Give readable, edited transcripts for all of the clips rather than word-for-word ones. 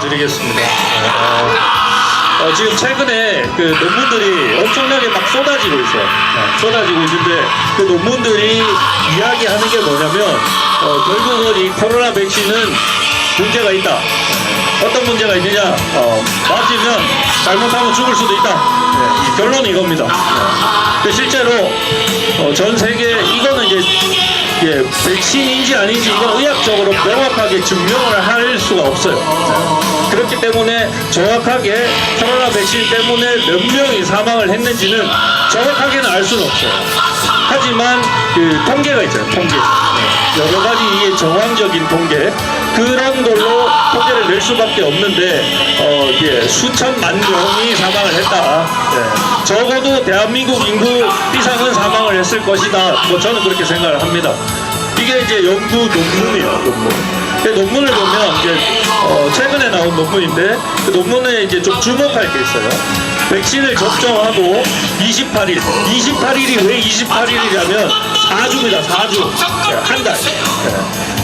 드리겠습니다. 지금 최근에 그 논문들이 엄청나게 막 쏟아지고 있어요. 쏟아지고 있는데 그 논문들이 이야기하는 게 뭐냐면 결국은 이 코로나 백신은 문제가 있다. 어떤 문제가 있느냐? 맞으면 잘못하면 죽을 수도 있다. 결론이 이겁니다. 실제로 전 세계 이거는 이제 백신인지 아닌지 이건 의학적으로 명확하게 증명을 할 수가 없어요. 그렇기 때문에 정확하게 코로나 백신 때문에 몇 명이 사망을 했는지는 정확하게는 알 수는 없어요. 하지만 그 통계가 있잖아요. 통계. 여러 가지 이게 정황적인 통계 그런 걸로 통계를 낼 수밖에 없는데 수천만 명이 사망을 했다. 적어도 대한민국 인구 이상은 사망을 했을 것이다. 뭐 저는 그렇게 생각을 합니다. 이게 이제 연구 논문이에요. 논문. 논문을 보면 이제 최근에 나온 논문인데 그 논문에 이제 좀 주목할 게 있어요. 백신을 접종하고 28일이 왜 28일이냐면 4주입니다. 4주. 한 달.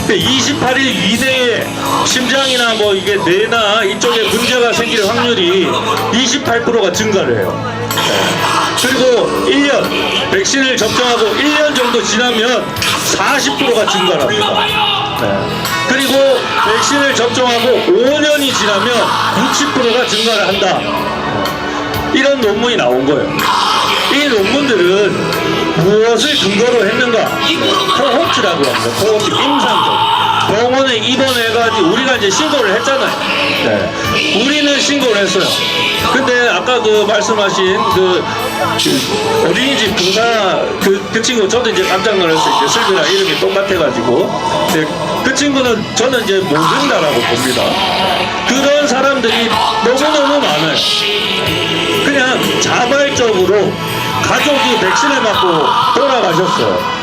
28일 이내에 심장이나 뭐 이게 뇌나 이쪽에 문제가 생길 확률이 28%가 증가를 해요. 그리고 1년, 백신을 접종하고 1년 정도 지나면 40%가 증가를 합니다. 그리고 백신을 접종하고 5년이 지나면 60%가 증가를 한다. 이런 논문이 나온 거예요. 이 논문들은 무엇을 근거로 했는가? 코호트라고 합니다. 코호트, 임상적. 병원에 입원해가지고 우리가 이제 신고를 했잖아요. 우리는 신고를 했어요. 근데 아까 그 말씀하신 그 어린이집 분사 그 친구 저도 이제 깜짝 놀랐어요. 이제 슬비랑 이름이 똑같아가지고 그 친구는 저는 이제 모른다라고 봅니다. 그런 사람들이 너무너무 많아요. 그냥 자발적으로 가족이 백신을 맞고 돌아가셨어요.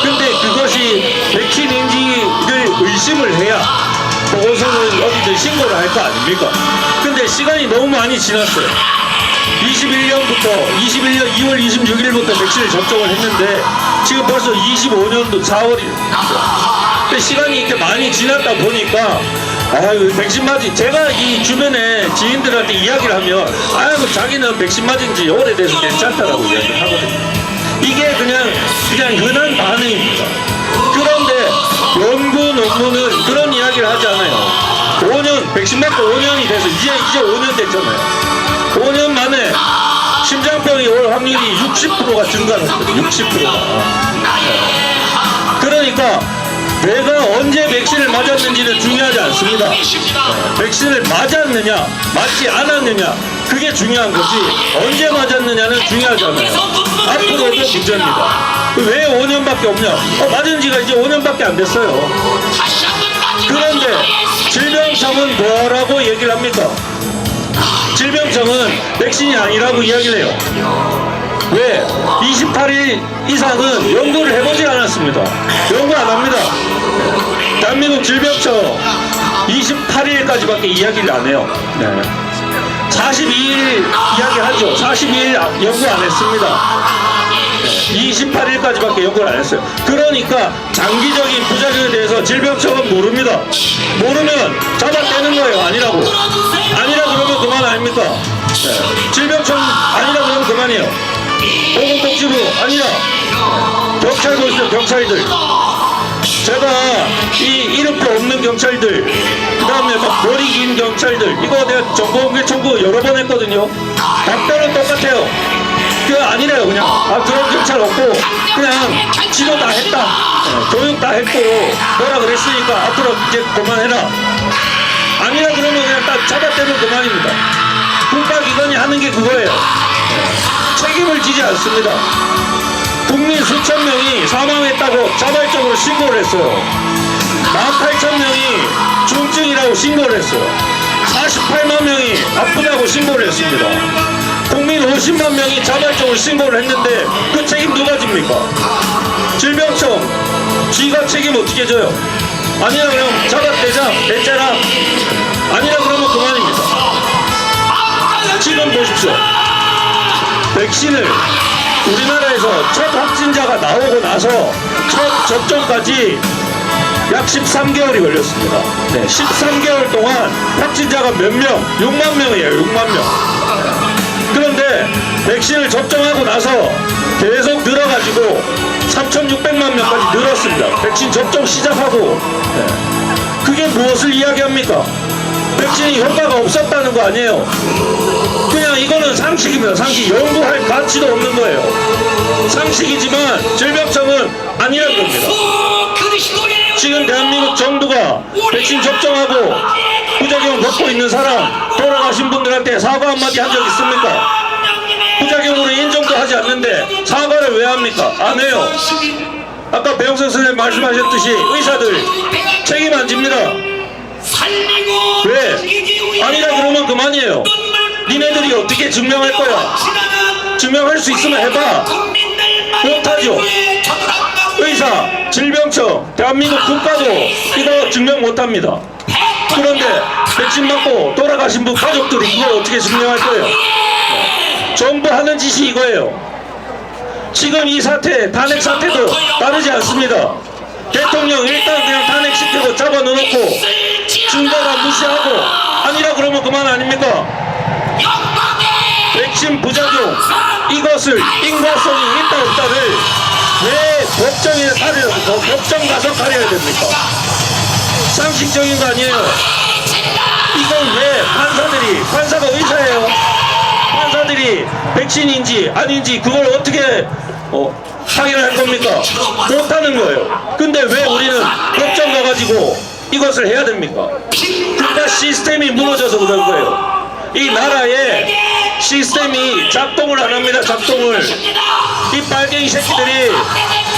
근데 그것이 백신인지를 의심을 해야 보고서는 어디든 신고를 할 거 아닙니까? 근데 시간이 너무 많이 지났어요. 21년 2월 26일부터 백신을 접종을 했는데 지금 벌써 25년도 4월이에요. 근데 시간이 이렇게 많이 지났다 보니까 아유 백신 맞은 제가 이 주변에 지인들한테 이야기를 하면 아유 자기는 백신 맞은 지 오래돼서 괜찮다라고 이야기를 하거든요. 이게 그냥 흔한 반응입니다. 그런데 연구 논문은 그런 이야기를 하지 않아요. 5년 백신 맞고 5년이 돼서 이제 5년 됐잖아요. 5년 만에 심장병이 올 확률이 60%가 증가했거든요. 60%가. 그러니까 내가 언제 백신을 맞았는지는 중요하지 않습니다. 백신을 맞았느냐 맞지 않았느냐 그게 중요한 거지 언제 맞았느냐는 중요하지 않아요. 앞으로도 문제입니다. 왜 5년밖에 없냐? 맞은 지가 이제 5년밖에 안 됐어요. 그런데 질병청은 뭐라고 얘기를 합니까? 질병청은 백신이 아니라고 이야기를 해요. 왜? 28일 이상은 연구를 해보지 않았습니다. 연구 안 합니다. 대한민국 질병청 28일까지밖에 이야기를 안 해요. 42일 이야기하죠. 42일 연구 안 했습니다. 28일까지밖에 연구를 안 했어요. 그러니까 장기적인 부작용에 대해서 질병청은 모릅니다. 모르면 잡아떼는 거예요. 아니라고. 아니라 그러면 그만 아닙니까? 질병청 아니라 그러면 그만이에요. 보건복지부 아니라 경찰도 있어요. 경찰들 제가 이 이름표 없는 경찰들 그 다음에 막 머리 긴 경찰들 이거 내가 정보공개 청구 여러 번 했거든요. 답변은 똑같아요. 그 아니래요. 그냥 그런 경찰 없고 그냥 지도 다 했다. 교육 다 했고 뭐라 그랬으니까 앞으로 이제 그만해라. 아니라 그러면 그냥 딱 잡아떼면 그만입니다. 국가기관이 하는 게 그거예요. 책임을 지지 않습니다. 국민 수천 명이 사망했다고 자발적으로 신고를 했어요. 18,000명이 중증이라고 신고를 했어요. 48만 명이 아프다고 신고를 했습니다. 국민 50만 명이 자발적으로 신고를 했는데 그 책임 누가 집니까? 질병청 지가 책임 어떻게 져요? 아니라 그러면 잡아떼자 냈잖아. 아니라 그러면 그만입니다. 지금 보십시오. 백신을 우리나라에서 첫 확진자가 나오고 나서 첫 접종까지 약 13개월이 걸렸습니다. 네, 13개월 동안 확진자가 몇 명? 6만 명이에요. 6만 명. 그런데 백신을 접종하고 나서 계속 늘어가지고 3,600만 명까지 늘었습니다. 백신 접종 시작하고. 네. 그게 무엇을 이야기합니까? 백신이 효과가 없었다는 거 아니에요. 그냥 이거는 상식입니다. 상식. 연구할 가치도 없는 거예요. 상식이지만 질병청은 아니라는 겁니다. 지금 대한민국 정부가 백신 접종하고 부작용 겪고 있는 사람, 돌아가신 분들한테 사과 한마디 한 적 있습니까? 부작용으로 인정도 하지 않는데 사과를 왜 합니까? 안 해요. 아까 배영선 선생님 말씀하셨듯이 의사들 책임 안 집니다. 왜? 아니라 그러면 그만이에요. 니네들이 어떻게 증명할 거야? 증명할 수 있으면 해봐. 못하죠. 의사, 질병청, 대한민국 국가도 이거 증명 못합니다. 그런데 백신 맞고 돌아가신 분 가족들이 이걸 어떻게 증명할 거예요? 정부 하는 짓이 이거예요. 지금 이 사태, 탄핵 사태도 다르지 않습니다. 대통령 일단 그냥 탄핵시키고 잡아넣어놓고 증거가 무시하고 아니라 그러면 그만 아닙니까? 백신 부작용 이것을 인과성이 있다 없다를 왜 법정에 사려고 법정 가서 가려야 됩니까? 상식적인 거 아니에요. 이건 왜 판사가 의사예요. 판사들이 백신인지 아닌지 그걸 어떻게 확인할 겁니까? 못하는 거예요. 근데 왜 우리는 법정 가가지고 이것을 해야 됩니까? 국가 시스템이 무너져서 그런 거예요. 이 나라의 시스템이 작동을 안 합니다. 작동을. 이 빨갱이 새끼들이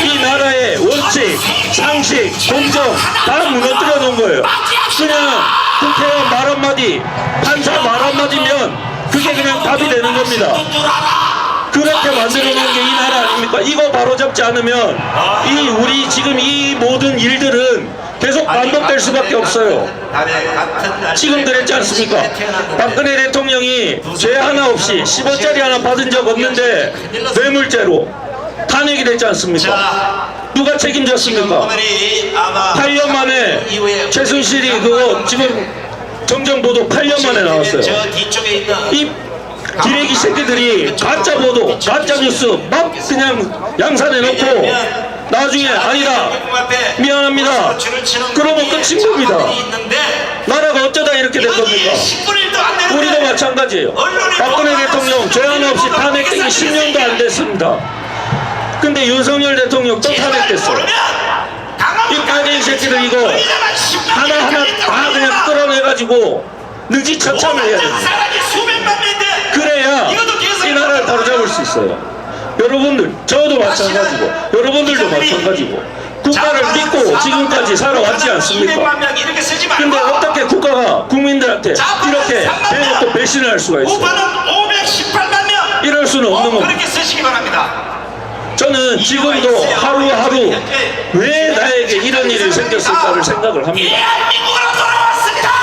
이 나라의 원칙, 상식, 공정 다 무너뜨려 놓은 거예요. 그냥 국회의원 말 한마디, 판사 말 한마디면 그게 그냥 답이 되는 겁니다. 그렇게 만들어 놓은 게 이 나라 아닙니까? 이거 바로잡지 않으면 우리 지금 이 모든 일들은 계속 반복될 수밖에 없어요. 지금 그랬지 않습니까? 박근혜 대통령이 죄 하나 없이 10원짜리 하나 받은 적 없는데 뇌물죄로 탄핵이 됐지 않습니까? 누가 책임졌습니까? 8년 만에 최순실이 그거 지금 정정보도 8년 만에 나왔어요. 이 기레기 새끼들이 가짜 보도, 가짜 뉴스 막 그냥 양산해놓고 나중에 아니다 미안합니다 그러면 끝인 겁니다. 나라가 어쩌다 이렇게 된 겁니까? 우리도 마찬가지예요. 박근혜 대통령 죄 하나 없이 탄핵되기 10년도 안 됐습니다. 근데 윤석열 대통령 또 탄핵됐어요. 이 빨갱이 새끼들 이거 하나하나 다 그냥 끌어내가지고 능지처참을 해야 됩니다. 그래야 이 나라를 바로잡을 수 있어요. 여러분들, 저도 마찬가지고 여러분들도 마찬가지고 국가를 믿고 지금까지 살아왔지 않습니까? 근데 어떻게 국가가 국민들한테 이렇게 대놓고 배신을 할 수가 있어요? 이럴 수는 없는 겁니다. 저는 지금도 하루하루 왜 나에게 이런 일이 생겼을까를 생각을 합니다.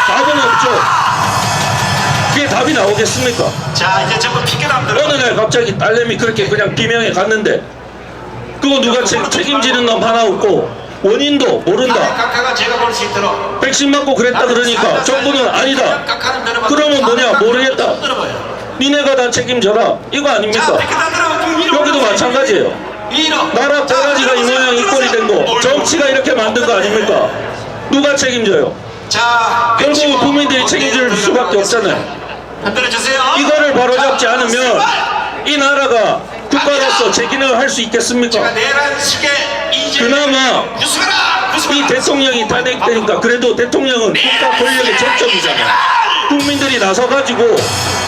답은 없죠. 그게 답이 나오겠습니까? 자, 이제 전부 피켓함 들어. 어느 날 갑자기 딸내미 그렇게 그냥 비명에 갔는데 그거 누가 책임지는 놈 하나 없고 원인도 모른다. 각하가 제가 볼 수 있도록 백신 맞고 그랬다 그러니까 정부는 아니다. 그러면 뭐냐 모르겠다. 니네가 다 책임져라. 이거 아닙니까? 여기도 마찬가지예요. 나라 꼬라지가 이 모양 이 꼴이 된 거 정치가 이렇게 만든 거 아닙니까? 누가 책임져요? 결국은 국민들이 책임질 수밖에 없잖아요. 이거를 바로잡지 않으면 이 나라가 국가로서 제 기능을 할 수 있겠습니까? 그나마 이 대통령이 탄핵되니까 그래도 대통령은 국가 권력의 접점이잖아요. 국민들이 나서가지고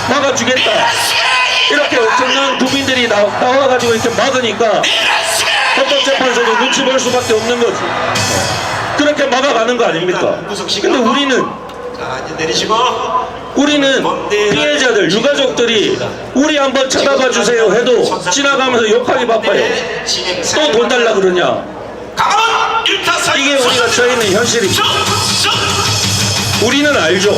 막아주겠다. 이렇게 엄청난 국민들이 나와가지고 이렇게 막으니까 헌법재판소도 눈치 볼 수밖에 없는 거지. 그렇게 막아가는 거 아닙니까? 근데 우리는 피해자들, 유가족들이 우리 한번 쳐다봐 주세요 해도 지나가면서 욕하기 바빠요. 또 돈 달라 그러냐. 이게 우리가 처해 있는 현실입니다. 우리는 알죠.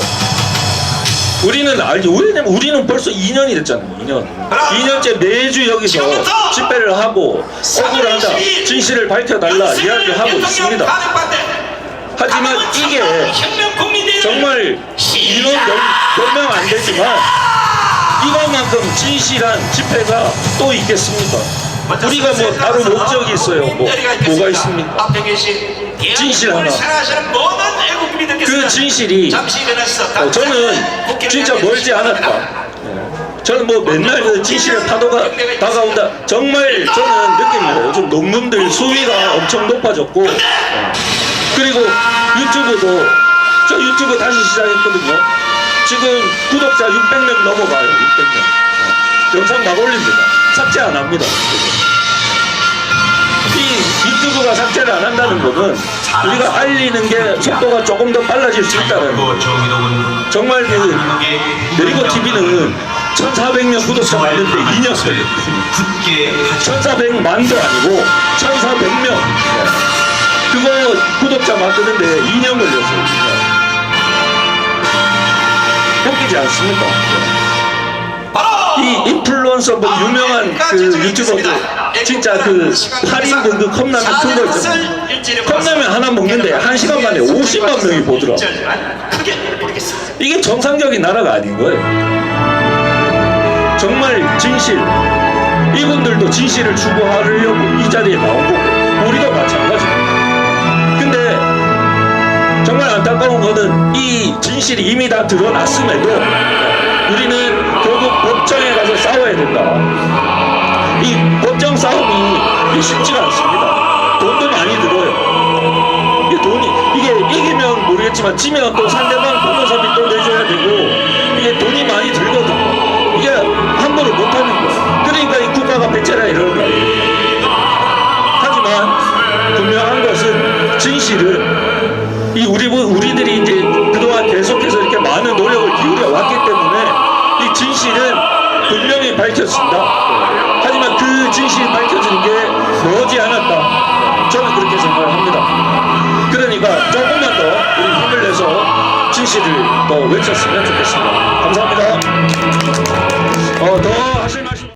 왜냐면 우리는 벌써 2년이 됐잖아요. 2년째 매주 여기서 집회를 하고 억울하다, 진실을 밝혀달라 이야기하고 있습니다. 하지만 이게 정말 인원 10명 안 되지만 이것만큼 진실한 집회가 또 있겠습니까? 우리가 뭐 다른 목적이 있어요. 뭐가 있습니까? 앞에 계신 진실 하나. 사랑하시는 모든 애국민이 그 듣겠습니다. 진실이 잠시 일어나서 저는 진짜 멀지 않았다. 저는 뭐 맨날 그 진실의 파도가 다가온다. 정말 저는 느낍니다. 요즘 논문들 수위가 엄청 높아졌고, 그리고 유튜브도 저 유튜브 다시 시작했거든요. 지금 구독자 600명 넘어가요. 600명. 영상 막 올립니다. 삭제 안 합니다. 이 유튜브가 삭제를 안 한다는 거는 우리가 알리는 게 속도가 조금 더 빨라질 수 있다는 거. 정말 그 네이버 TV는 1,400명 구독자 많은데 2년 걸렸어요. 1,400만도 아니고 1,400명. 그거 구독자 만드는데 2년 걸렸어요. 2년. 웃기지 않습니까? 이 인플루언서 뭐 유명한 그 유튜버들 진짜 그 8인분 그 컵라면 큰 거 있잖아요. 컵라면 하나 먹는데 1시간 만에 50만 명이 보더라. 이게 정상적인 나라가 아닌 거예요. 정말 진실, 이분들도 진실을 추구하려고 이 자리에 나온 거고 우리도 마찬가지입니다. 근데 정말 안타까운 거는 이 진실이 이미 다 드러났음에도 우리는 결국 법정에 가서 싸워야 된다. 이 법정 싸움이 쉽지가 않습니다. 돈도 많이 들어요. 이게 이기면 모르겠지만 지면 또 상대방 변호사비 또 내줘야 되고 이게 돈이 많이 들거든요. 이게 함부로 못하는 거예요. 그러니까 이 국가가 배째라 이러는 거예요. 하지만 분명한 것은 진실은 우리들이 이제 그동안 계속해서 이렇게 많은 노력을 기울여 왔기 때문에 이 진실은 분명히 밝혀진다. 하지만 그 진실이 밝혀지는 게 머지않았다. 저는 그렇게 생각을 합니다. 그러니까 조금만 더 우리 힘을 내서 진실을 더 외쳤으면 좋겠습니다. 감사합니다. 더 하실 말씀